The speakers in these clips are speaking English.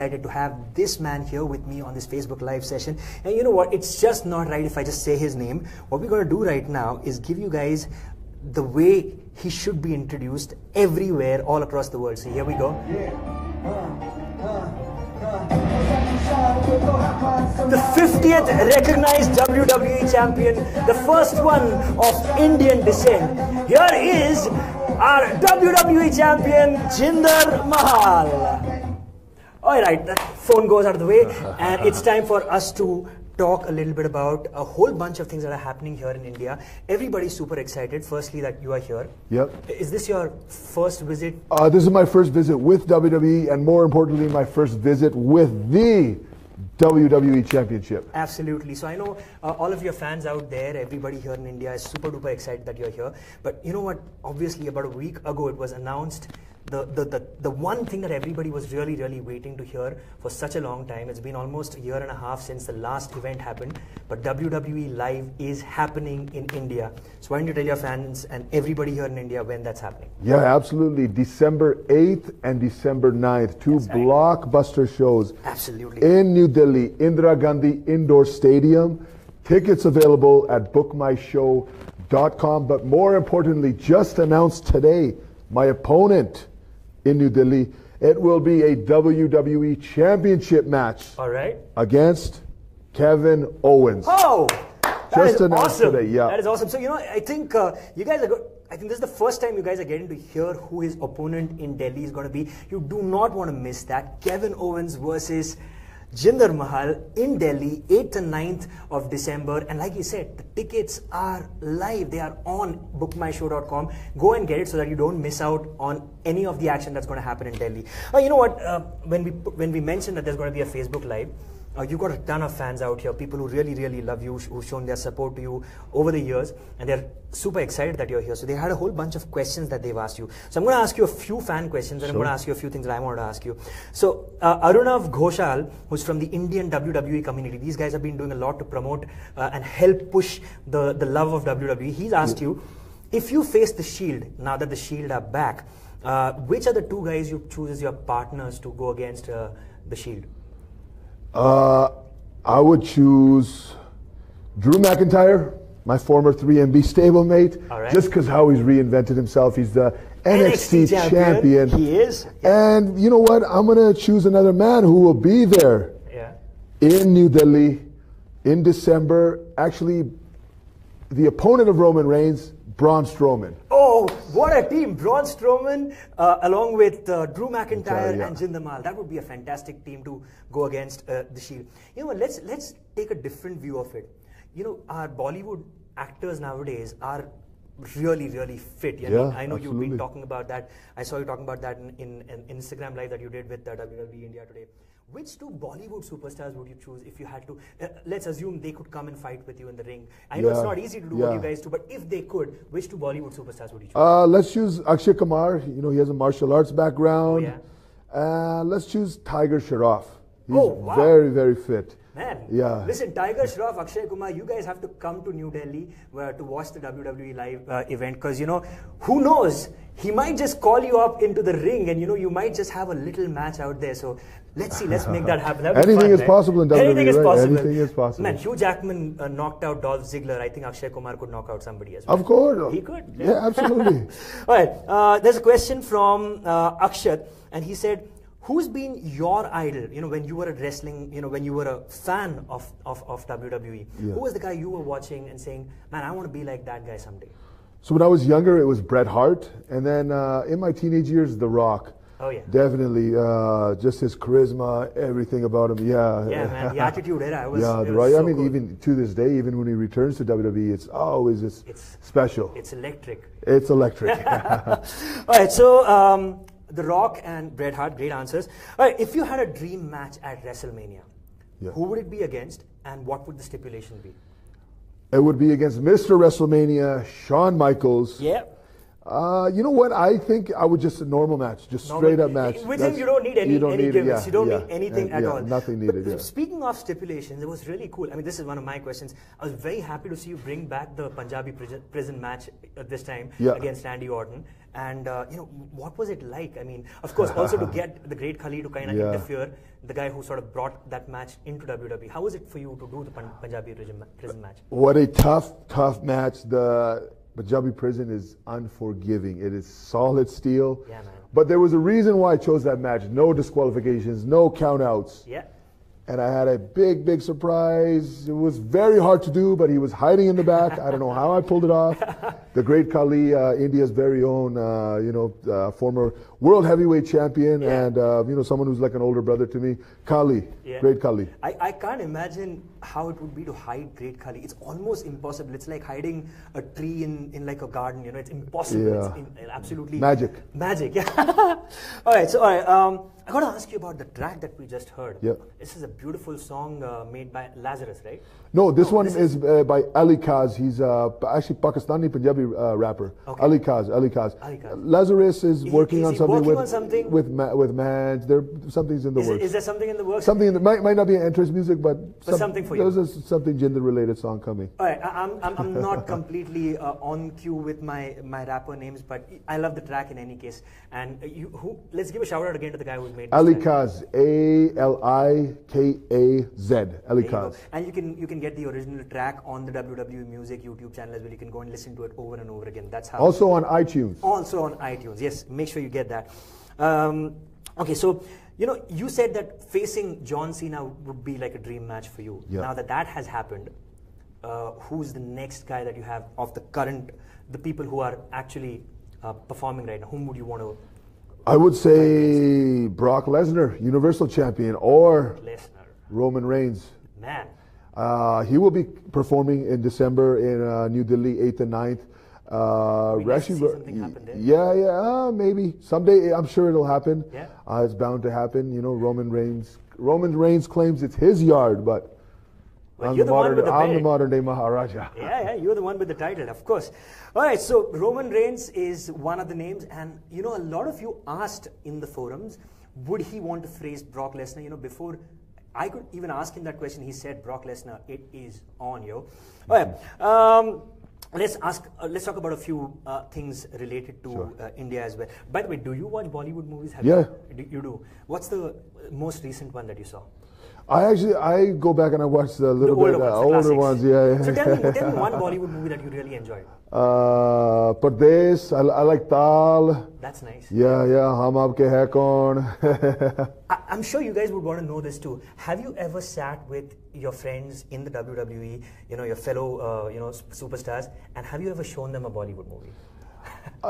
To have this man here with me on this Facebook Live session. And you know what? It's just not right if I just say his name. What we're going to do right now is give you guys the way he should be introduced everywhere, all across the world. So here we go. The 50th recognized WWE champion, the first one of Indian descent. Here is our WWE champion, Jinder Mahal. Alright, that phone goes out of the way, and it's time for us to talk a little bit about a whole bunch of things that are happening here in India. Everybody's super excited, firstly, that you are here. Yep. Is this your first visit? This is my first visit with WWE, and more importantly, my first visit with the WWE Championship. Absolutely. So I know all of your fans out there, everybody here in India is super duper excited that you're here. But you know what? Obviously, about a week ago, it was announced the one thing that everybody was really waiting to hear for such a long time. It's been almost a year and a half since the last event happened, but WWE Live is happening in India. So why don't you tell your fans and everybody here in India when that's happening? Yeah, absolutely. December 8th and December 9th, two blockbuster shows. Absolutely. In New Delhi, Indira Gandhi Indoor Stadium. Tickets available at bookmyshow.com. But more importantly, just announced today, my opponent in New Delhi, it will be a WWE Championship match. All right. Against Kevin Owens. Oh, just announced today. Yeah, that is awesome. So you know, I think you guys are good. I think this is the first time you guys are getting to hear who his opponent in Delhi is going to be. You do not want to miss that. Kevin Owens versus Jinder Mahal in Delhi, 8th and 9th of December. And like you said, the tickets are live. They are on bookmyshow.com. Go and get it so that you don't miss out on any of the action that's going to happen in Delhi. You know what? When we mentioned that there's going to be a Facebook Live, you've got a ton of fans out here, people who really love you, who've shown their support to you over the years, and they're super excited that you're here. So they had a whole bunch of questions that they've asked you. So I'm going to ask you a few fan questions, and I'm going to ask you a few things that I wanted to ask you. So Arunav Ghoshal, who's from the Indian WWE community, these guys have been doing a lot to promote and help push the love of WWE. He's asked you, if you face the Shield, now that the Shield are back, which are the two guys you choose as your partners to go against the Shield? I would choose Drew McIntyre, my former 3MB stablemate, just because how he's reinvented himself. He's the NXT champion. He is. And you know what? I'm going to choose another man who will be there in New Delhi in December. Actually, the opponent of Roman Reigns, Braun Strowman. Oh, what a team. Braun Strowman along with Drew McIntyre and Jinder Mahal. That would be a fantastic team to go against the Shield. You know what, let's take a different view of it. You know, our Bollywood actors nowadays are really fit. I know you've been talking about that. I saw you talking about that in Instagram Live that you did with WWE India today. Which two Bollywood superstars would you choose if you had to? Let's assume they could come and fight with you in the ring. I know it's not easy to do what you guys do, but if they could, which two Bollywood superstars would you choose? Let's choose Akshay Kumar. You know, he has a martial arts background. Let's choose Tiger Shroff. He's very fit. Man, listen, Tiger Shroff, Akshay Kumar, you guys have to come to New Delhi to watch the WWE Live event, because, you know, who knows? He might just call you up into the ring and, you know, you might just have a little match out there. So let's see, let's make that happen. Anything is possible in WWE, Anything is possible. Anything is possible. Man, Hugh Jackman knocked out Dolph Ziggler. I think Akshay Kumar could knock out somebody as well. Of course. He could. Yeah, absolutely. All right, there's a question from Akshat, and he said, who's been your idol, you know, when you were at wrestling, you know, when you were a fan of WWE? Who was the guy you were watching and saying, man, I want to be like that guy someday? So when I was younger, it was Bret Hart. And then in my teenage years, The Rock. Oh, yeah. Definitely. Just his charisma, everything about him. Yeah. Yeah, man. The Attitude Era. The Rock. I mean, even to this day, even when he returns to WWE, it's always special. It's electric. It's electric. All right. So, The Rock and Bret Hart, great answers. All right, if you had a dream match at WrestleMania, who would it be against, and what would the stipulation be? It would be against Mr. WrestleMania, Shawn Michaels. Yeah. You know what? I think I would just a normal match, just straight up match. With him, you don't need any gimmicks. You don't need anything at all. Nothing needed. But speaking of stipulations, it was really cool. I mean, this is one of my questions. I was very happy to see you bring back the Punjabi prison match this time against Randy Orton. And what was it like? I mean, of course, also to get the Great Khali to kind of interfere, the guy who sort of brought that match into WWE. How was it for you to do the Punjabi prison match? What a tough match. The Punjabi prison is unforgiving. It is solid steel. Yeah, man. But there was a reason why I chose that match. No disqualifications, no countouts. Yeah. And I had a big surprise. It was very hard to do, but he was hiding in the back. I don't know how I pulled it off. The Great Khali, India's very own, former world heavyweight champion, and someone who's like an older brother to me. Khali, Great Khali. I can't imagine how it would be to hide Great Khali. It's almost impossible. It's like hiding a tree in like a garden. It's impossible. Yeah. It's absolutely magic. Yeah. All right. I got to ask you about the track that we just heard. Yeah. This is a beautiful song made by Lazarus, right? No, this one is by Ali Kaz. He's actually Pakistani Punjabi rapper. Okay. Ali Kaz. Lazarus is working on something with Mans. Something's in the works. Is there something in the works? Something in might not be an entrance music, but something for you. There's something Jinder related song coming. All right, I'm not completely on cue with my rapper names, but I love the track in any case. And let's give a shout out again to the guy who made this Ali track. Kaz, ALIKAZ. Ali Kaz. And you can get the original track on the WWE Music YouTube channel as well. You can go and listen to it over and over again. That's how. Also on iTunes. Also on iTunes. Yes, make sure you get that. Okay, so you said that facing John Cena would be like a dream match for you. Yeah. Now that has happened, who's the next guy that you have of the people who are actually performing right now? Whom would you want to? I would say Brock Lesnar, Universal Champion, or Roman Reigns. Man. He will be performing in December in New Delhi, 8th and 9th. Nice to see something happen there. Yeah, maybe. Someday, I'm sure it'll happen. Yeah. It's bound to happen. Roman Reigns claims it's his yard, but I'm the modern day Maharaja. Yeah, you're the one with the title, of course. All right, so Roman Reigns is one of the names, and a lot of you asked in the forums, would he want to face Brock Lesnar? Before I could even ask him that question, he said, Brock Lesnar, it is on, yo. All right, let's talk about a few things related to India as well. By the way, do you watch Bollywood movies? You do. What's the most recent one that you saw? I go back and I watch the older ones. Yeah. So tell me one Bollywood movie that you really enjoyed. Pardes. I like Tal. That's nice. Yeah. Hum Aapke Hai Kaun. I'm sure you guys would want to know this too. Have you ever sat with your friends in the WWE, your fellow, superstars, and have you ever shown them a Bollywood movie?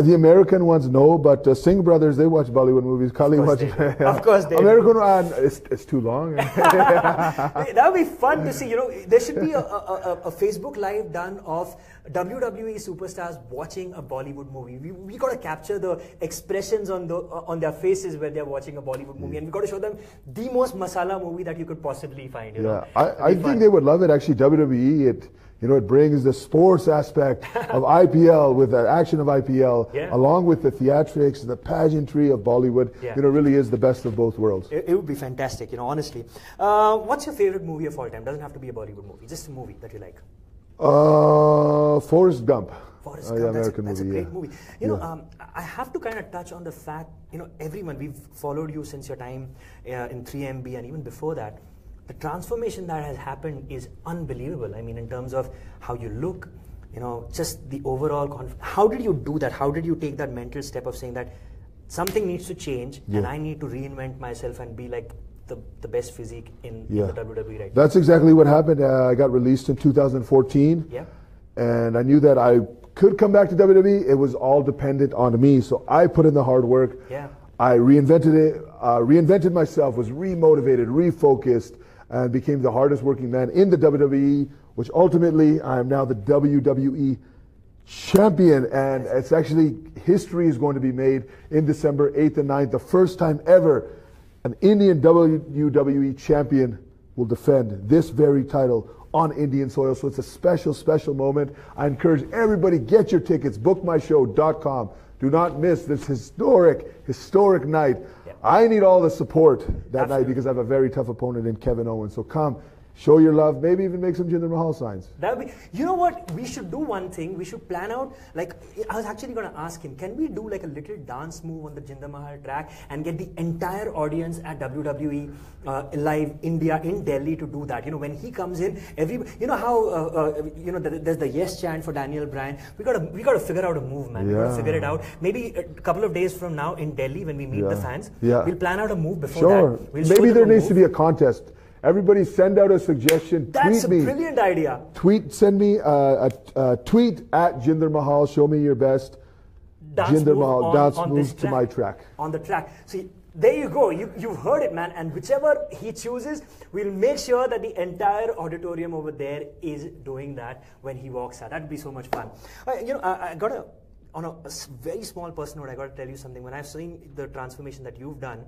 The American ones, no, but Singh brothers, they watch Bollywood movies. Kali watches. Of course they American one, it's too long. That would be fun to see. There should be a Facebook Live done of WWE superstars watching a Bollywood movie. We got to capture the expressions on their faces when they're watching a Bollywood movie, and we got to show them the most masala movie that you could possibly find. I think they would love it. Actually, WWE, it brings the sports aspect of IPL with the action of IPL, along with the theatrics, the pageantry of Bollywood. Really is the best of both worlds. It would be fantastic, honestly. What's your favorite movie of all time? Doesn't have to be a Bollywood movie, just a movie that you like. Forrest Gump. Forrest Gump, that's a great movie. I have to kind of touch on the fact, everyone, we've followed you since your time in 3MB and even before that. The transformation that has happened is unbelievable. I mean, in terms of how you look, just the overall how did you do that? How did you take that mental step of saying that something needs to change and I need to reinvent myself and be like the best physique in the WWE right now? That's exactly what happened. I got released in 2014. And I knew that I could come back to WWE. It was all dependent on me. So I put in the hard work. I reinvented myself, was remotivated, refocused, and became the hardest working man in the WWE, which ultimately I am now the WWE champion. And it's actually, history is going to be made in December 8th and 9th, the first time ever an Indian WWE champion will defend this very title on Indian soil. So it's a special, special moment. I encourage everybody, get your tickets, bookmyshow.com. Do not miss this historic night. Yeah. I need all the support that Absolutely. night because I have a very tough opponent in Kevin Owens. So come, show your love, maybe even make some Jinder Mahal signs. That would be, you know what, we should do one thing, we should plan out, like, I was actually going to ask him, can we do like a little dance move on the Jinder Mahal track and get the entire audience at WWE Live India in Delhi to do that? You know, when he comes in, you know how, you know, there's the yes chant for Daniel Bryan. We got to figure out a move, man. We got to figure it out. Maybe a couple of days from now in Delhi when we meet the fans, we'll plan out a move before that. We'll maybe there needs to be a contest. Everybody send out a suggestion. That's tweet a brilliant idea. Send me a tweet at Jinder Mahal. Show me your best Dance Jinder move Mahal dance on moves this to my track. On the track. See, there you go. You've heard it, man. And whichever he chooses, we'll make sure that the entire auditorium over there is doing that when he walks out. That'd be so much fun. You know, I got on a very small personal note, I got to tell you something. When I've seen the transformation that you've done,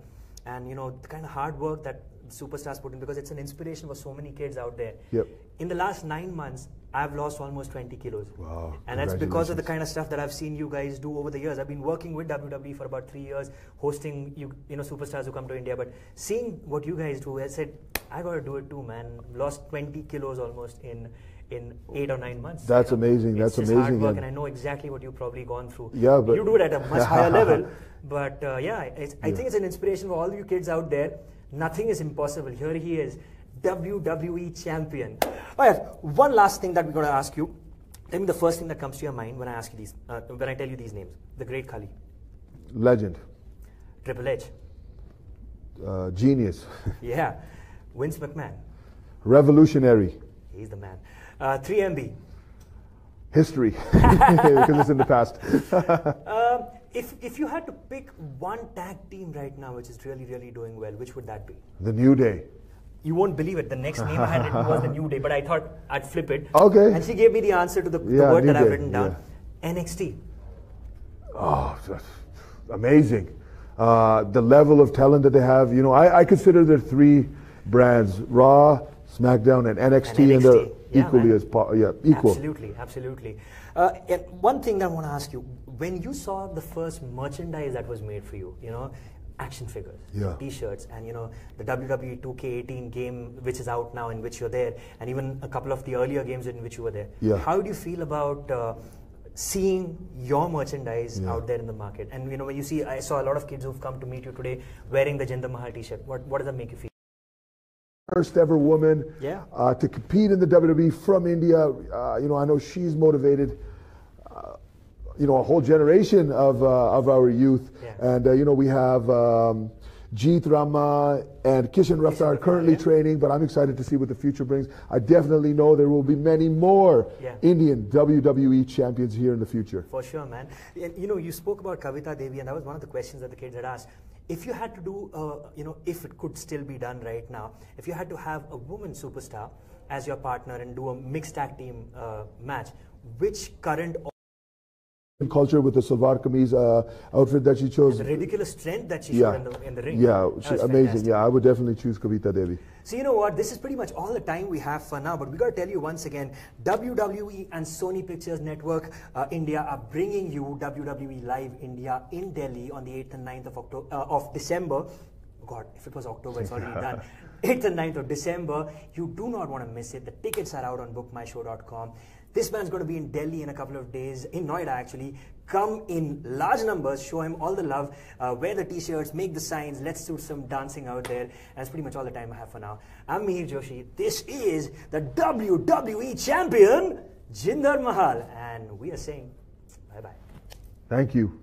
and you know the kind of hard work that superstars put in, because it's an inspiration for so many kids out there. Yep. In the last 9 months, I've lost almost 20 kilos. Wow. And that's because of the kind of stuff that I've seen you guys do over the years. I've been working with WWE for about 3 years, hosting you know superstars who come to India. But seeing what you guys do, I said, I got to do it too, man. Lost 20 kilos almost in 8 or 9 months. That's amazing. That's it's amazing. Hard work, and I know exactly what you've probably gone through. Yeah, but you do it at a much higher level. But yeah, I think it's an inspiration for all you kids out there. Nothing is impossible. Here he is, WWE champion. All right, one last thing that we're going to ask you. Tell me the first thing that comes to your mind when I ask you these, when I tell you these names. The Great Khali. Legend. Triple H. Genius. Yeah. Vince McMahon. Revolutionary. He's the man. 3MB. History. Because it's in the past. If you had to pick one tag team right now which is really, really doing well, which would that be? The New Day. You won't believe it. The next name I had written was the New Day, but I thought I'd flip it. Okay. And she gave me the answer to the word that I've written down. Yeah. NXT. Oh, amazing. The level of talent that they have. You know, I consider there 3 brands: Raw, SmackDown, and NXT, and they're equally as equal. Absolutely, absolutely. And one thing that I want to ask you: when you saw the first merchandise that was made for you, you know, action figures, T-shirts, and you know the WWE 2K18 game, which is out now, in which you're there, and even a couple of the earlier games in which you were there. How do you feel about seeing your merchandise out there in the market? And you know, when you see, I saw a lot of kids who've come to meet you today wearing the Jinder Mahal T-shirt. What does that make you feel? First ever woman to compete in the WWE from India. You know, I know she's motivated. You know, a whole generation of our youth, and you know, we have Jeet Rama and Kishan Raftar currently training, but I'm excited to see what the future brings. I definitely know there will be many more Indian WWE champions here in the future. For sure, man. And, you know, you spoke about Kavita Devi, and that was one of the questions that the kids had asked. If you had to do, you know, if it could still be done right now, if you had to have a woman superstar as your partner and do a mixed tag team match, which current culture with the Salwar Kameez outfit that she chose. The ridiculous strength that she showed in the ring. Yeah, amazing. Fantastic. Yeah, I would definitely choose Kavita Devi. So you know what, this is pretty much all the time we have for now, but we got to tell you once again, WWE and Sony Pictures Network India are bringing you WWE Live India in Delhi on the 8th and 9th of December. God, if it was October, it's already done. 8th and 9th of December. You do not want to miss it. The tickets are out on bookmyshow.com. This man's going to be in Delhi in a couple of days, in Noida actually. Come in large numbers, show him all the love, wear the t-shirts, make the signs, let's do some dancing out there. And that's pretty much all the time I have for now. I'm Mihir Joshi. This is the WWE Champion, Jinder Mahal. And we are saying bye-bye. Thank you.